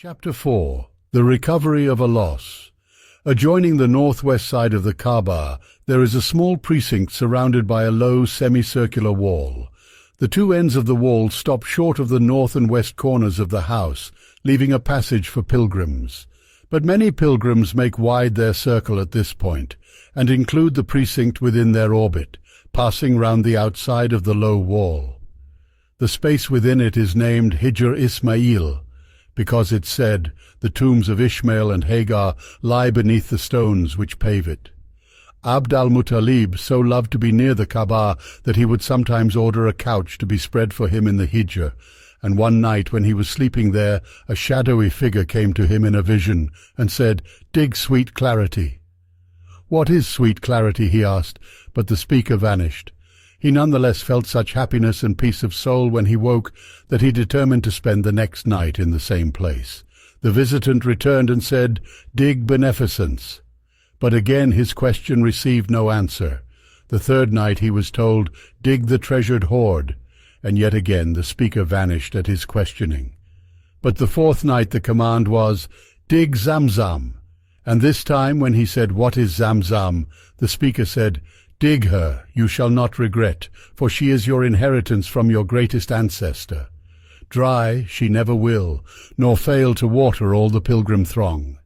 Chapter 4. The Recovery of a Loss. Adjoining the northwest side of the Kaaba, there is a small precinct surrounded by a low semicircular wall. The two ends of the wall stop short of the north and west corners of the house, leaving a passage for pilgrims. But many pilgrims make wide their circle at this point, and include the precinct within their orbit, passing round the outside of the low wall. The space within it is named Hijr Ismail, because it's said, the tombs of Ishmael and Hagar lie beneath the stones which pave it. Abdul Mutallib so loved to be near the Kaaba that he would sometimes order a couch to be spread for him in the Hijr, and one night when he was sleeping there, a shadowy figure came to him in a vision and said, "Dig, sweet clarity." "What is sweet clarity?" he asked, but the speaker vanished. He nonetheless felt such happiness and peace of soul when he woke that he determined to spend the next night in the same place. The visitant returned and said, "Dig, beneficence." But again his question received no answer. The third night he was told, "Dig the treasured hoard," and yet again the speaker vanished at his questioning. But the fourth night the command was, "Dig Zamzam," and this time when he said, "What is Zamzam?" the speaker said, "Dig her, you shall not regret, for she is your inheritance from your greatest ancestor. Dry she never will, nor fail to water all the pilgrim throng."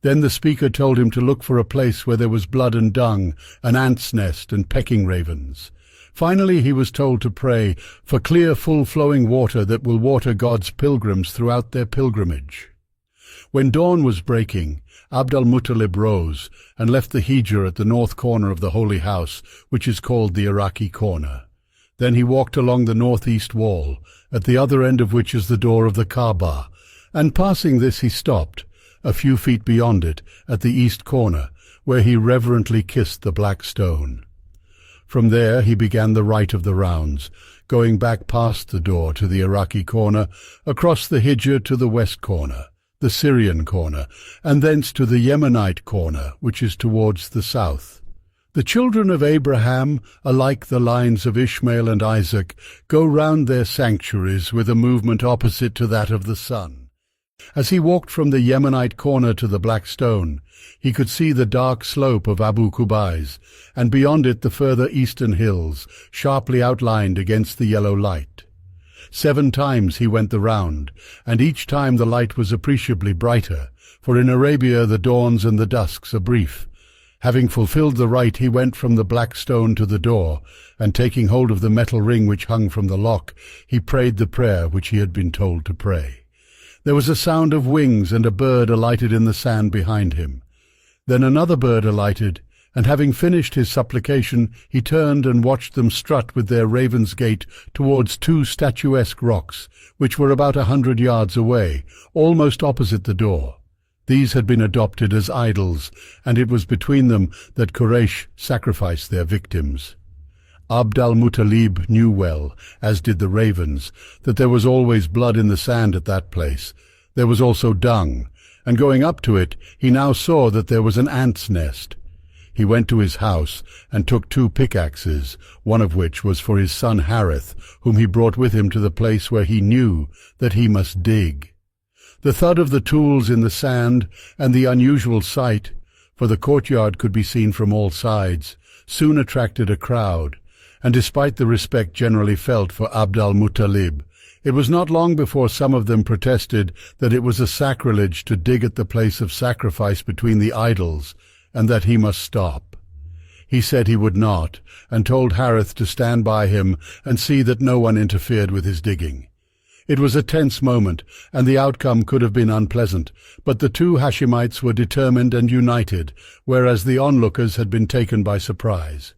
Then the speaker told him to look for a place where there was blood and dung, an ant's nest and pecking ravens. Finally he was told to pray for clear, full-flowing water that will water God's pilgrims throughout their pilgrimage. When dawn was breaking, Abdul Mutallib rose and left the Hijr at the north corner of the Holy House, which is called the Iraqi corner. Then he walked along the northeast wall, at the other end of which is the door of the Kaaba, and passing this he stopped, a few feet beyond it, at the east corner, where he reverently kissed the black stone. From there he began the rite of the rounds, going back past the door to the Iraqi corner, across the Hijr to the west corner, the Syrian corner, and thence to the Yemenite corner, which is towards the south. The children of Abraham, alike the lines of Ishmael and Isaac, go round their sanctuaries with a movement opposite to that of the sun. As he walked from the Yemenite corner to the Black Stone, he could see the dark slope of Abu Kubais, and beyond it the further eastern hills, sharply outlined against the yellow light. 7 times he went the round, and each time the light was appreciably brighter, for in Arabia the dawns and the dusks are brief. Having fulfilled the rite, he went from the black stone to the door, and taking hold of the metal ring which hung from the lock, he prayed the prayer which he had been told to pray. There was a sound of wings, and a bird alighted in the sand behind him. Then another bird alighted, and having finished his supplication, he turned and watched them strut with their raven's gait towards 2 statuesque rocks, which were about 100 yards away, almost opposite the door. These had been adopted as idols, and it was between them that Quraysh sacrificed their victims. Abdul Mutallib knew well, as did the ravens, that there was always blood in the sand at that place. There was also dung, and going up to it, he now saw that there was an ant's nest. He went to his house and took 2 pickaxes, one of which was for his son Harith, whom he brought with him to the place where he knew that he must dig. The thud of the tools in the sand and the unusual sight, for the courtyard could be seen from all sides, soon attracted a crowd, and despite the respect generally felt for Abdul Mutallib, it was not long before some of them protested that it was a sacrilege to dig at the place of sacrifice between the idols, and that he must stop. He said he would not, and told Harith to stand by him and see that no one interfered with his digging. It was a tense moment, and the outcome could have been unpleasant, but the 2 Hashemites were determined and united, whereas the onlookers had been taken by surprise.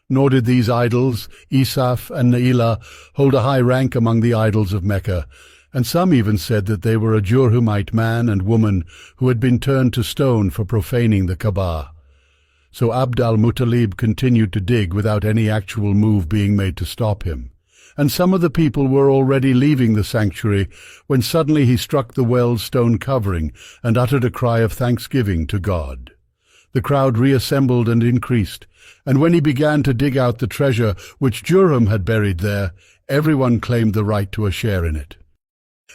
Nor did these idols, Isaf and Na'ilah, hold a high rank among the idols of Mecca, and some even said that they were a Jurhumite man and woman who had been turned to stone for profaning the Kaaba. So Abdul Mutallib continued to dig without any actual move being made to stop him. And some of the people were already leaving the sanctuary when suddenly he struck the well's stone covering and uttered a cry of thanksgiving to God. The crowd reassembled and increased, and when he began to dig out the treasure which Jurhum had buried there, everyone claimed the right to a share in it.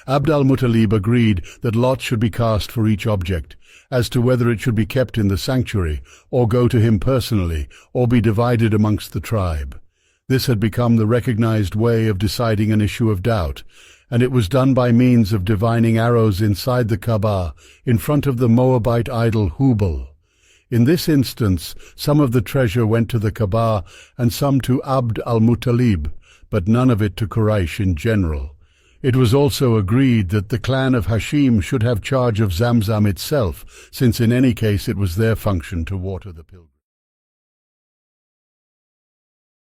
Abdul Mutallib agreed that lots should be cast for each object, as to whether it should be kept in the sanctuary, or go to him personally, or be divided amongst the tribe. This had become the recognized way of deciding an issue of doubt, and it was done by means of divining arrows inside the Kaaba, in front of the Moabite idol Hubal. In this instance, some of the treasure went to the Kaaba and some to Abd al-Muttalib, but none of it to Quraysh in general. It was also agreed that the clan of Hashim should have charge of Zamzam itself, since in any case it was their function to water the pilgrims.